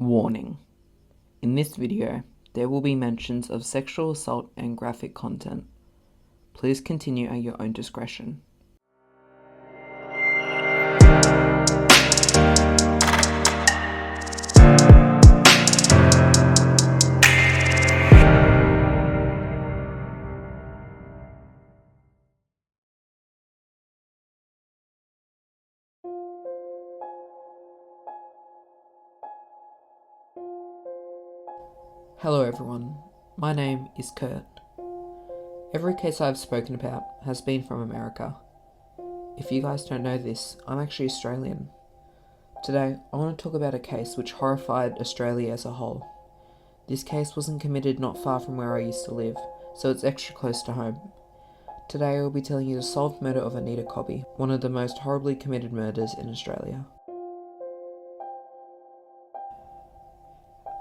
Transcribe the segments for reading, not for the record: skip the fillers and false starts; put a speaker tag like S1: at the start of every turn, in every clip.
S1: Warning. In this video, there will be mentions of sexual assault and graphic content. Please continue at your own discretion. Hello everyone, my name is Kurt. Every case I've spoken about has been from America. If you guys don't know this, I'm actually Australian. Today, I want to talk about a case which horrified Australia as a whole. This case wasn't committed not far from where I used to live, so it's extra close to home. Today I will be telling you the solved murder of Anita Cobby, one of the most horribly committed murders in Australia.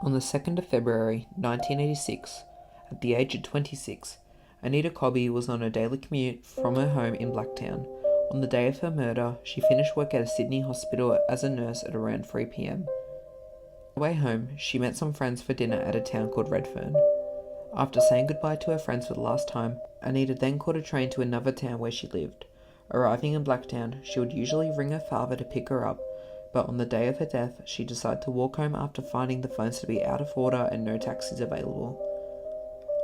S1: On the 2nd of February 1986, at the age of 26, Anita Cobby was on a daily commute from her home in Blacktown. On the day of her murder, she finished work at a Sydney hospital as a nurse at around 3 p.m. On the way home, she met some friends for dinner at a town called Redfern. After saying goodbye to her friends for the last time, Anita then caught a train to another town where she lived. Arriving in Blacktown, she would usually ring her father to pick her up, but on the day of her death, she decided to walk home after finding the phones to be out of order and no taxis available.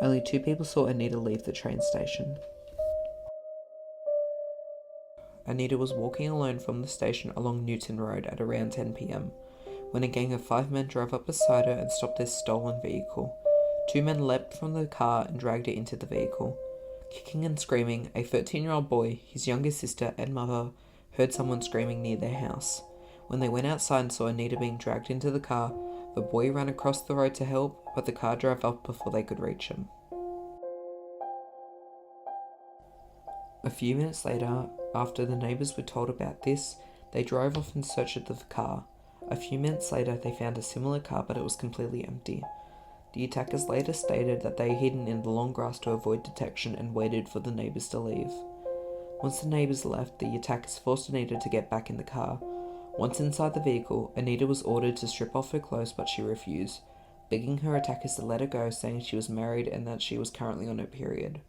S1: Only 2 people saw Anita leave the train station. Anita was walking alone from the station along Newton Road at around 10 p.m, when a gang of 5 men drove up beside her and stopped their stolen vehicle. 2 men leapt from the car and dragged her into the vehicle. Kicking and screaming, a 13-year-old boy, his younger sister and mother heard someone screaming near their house. When they went outside and saw Anita being dragged into the car, the boy ran across the road to help, but the car drove off before they could reach him. A few minutes later, after the neighbours were told about this, they drove off in search of the car. A few minutes later, they found a similar car, but it was completely empty. The attackers later stated that they had hidden in the long grass to avoid detection and waited for the neighbours to leave. Once the neighbours left, the attackers forced Anita to get back in the car. Once inside the vehicle, Anita was ordered to strip off her clothes, but she refused, begging her attackers to let her go, saying she was married and that she was currently on her period.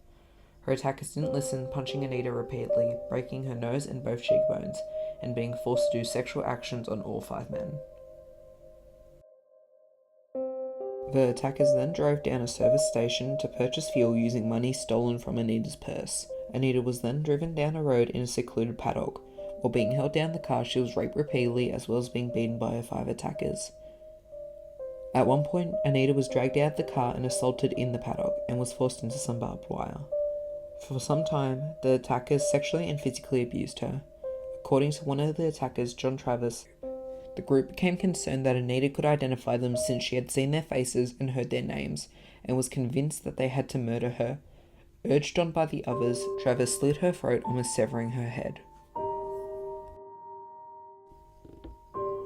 S1: Her attackers didn't listen, punching Anita repeatedly, breaking her nose and both cheekbones, and being forced to do sexual actions on all 5 men. The attackers then drove down a service station to purchase fuel using money stolen from Anita's purse. Anita was then driven down a road in a secluded paddock. While being held down the car, she was raped repeatedly as well as being beaten by her 5 attackers. At one point, Anita was dragged out of the car and assaulted in the paddock and was forced into some barbed wire. For some time, the attackers sexually and physically abused her. According to one of the attackers, John Travis, the group became concerned that Anita could identify them since she had seen their faces and heard their names, and was convinced that they had to murder her. Urged on by the others, Travis slit her throat, almost severing her head.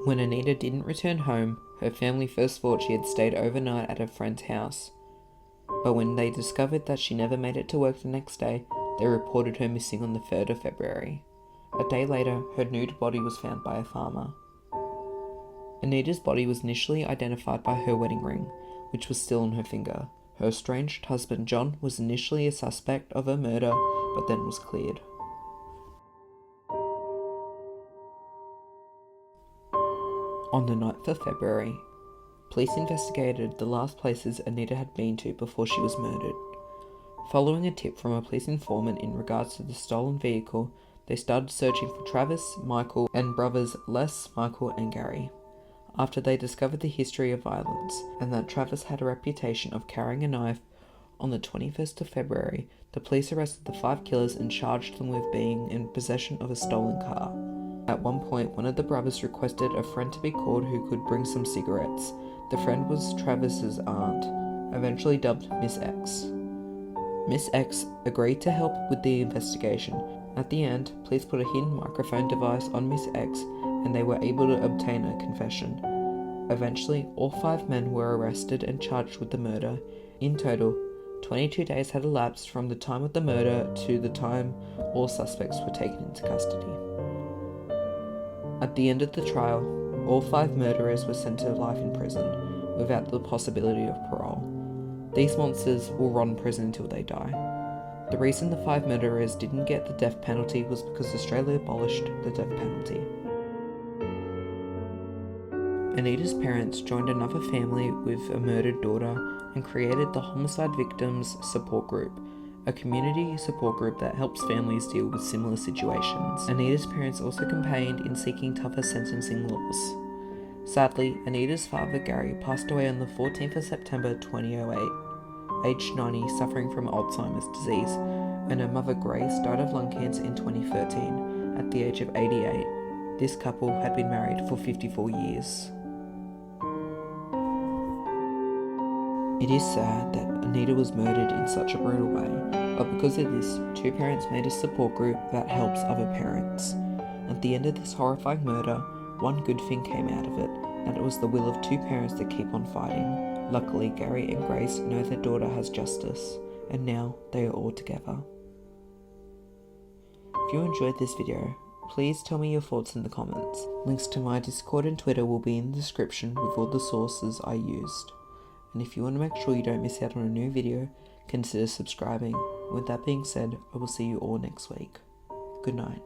S1: When Anita didn't return home, her family first thought she had stayed overnight at a friend's house. But when they discovered that she never made it to work the next day, they reported her missing on the 3rd of February. A day later, her nude body was found by a farmer. Anita's body was initially identified by her wedding ring, which was still on her finger. Her estranged husband John was initially a suspect of her murder, but then was cleared. On the 9th of February, police investigated the last places Anita had been to before she was murdered. Following a tip from a police informant in regards to the stolen vehicle, they started searching for Travis, Michael, and brothers Les, Michael, and Gary. After they discovered the history of violence, and that Travis had a reputation of carrying a knife, on the 21st of February, the police arrested the 5 killers and charged them with being in possession of a stolen car. At one point, one of the brothers requested a friend to be called who could bring some cigarettes. The friend was Travis's aunt, eventually dubbed Miss X. Miss X agreed to help with the investigation. At the end, police put a hidden microphone device on Miss X, and they were able to obtain a confession. Eventually, all 5 men were arrested and charged with the murder. In total, 22 days had elapsed from the time of the murder to the time all suspects were taken into custody. At the end of the trial, All 5 murderers were sent to life in prison, without the possibility of parole. These monsters will rot in prison until they die. The reason the 5 murderers didn't get the death penalty was because Australia abolished the death penalty. Anita's parents joined another family with a murdered daughter and created the Homicide Victims Support Group, a community support group that helps families deal with similar situations. Anita's parents also campaigned in seeking tougher sentencing laws. Sadly, Anita's father Gary passed away on the 14th of September 2008, aged 90, suffering from Alzheimer's disease, and her mother Grace died of lung cancer in 2013 at the age of 88. This couple had been married for 54 years. It is sad that Anita was murdered in such a brutal way, but because of this, 2 parents made a support group that helps other parents. At the end of this horrifying murder, one good thing came out of it, and it was the will of 2 parents that keep on fighting. Luckily, Gary and Grace know their daughter has justice, and now they are all together. If you enjoyed this video, please tell me your thoughts in the comments. Links to my Discord and Twitter will be in the description with all the sources I used. And if you want to make sure you don't miss out on a new video, consider subscribing. With that being said, I will see you all next week. Good night.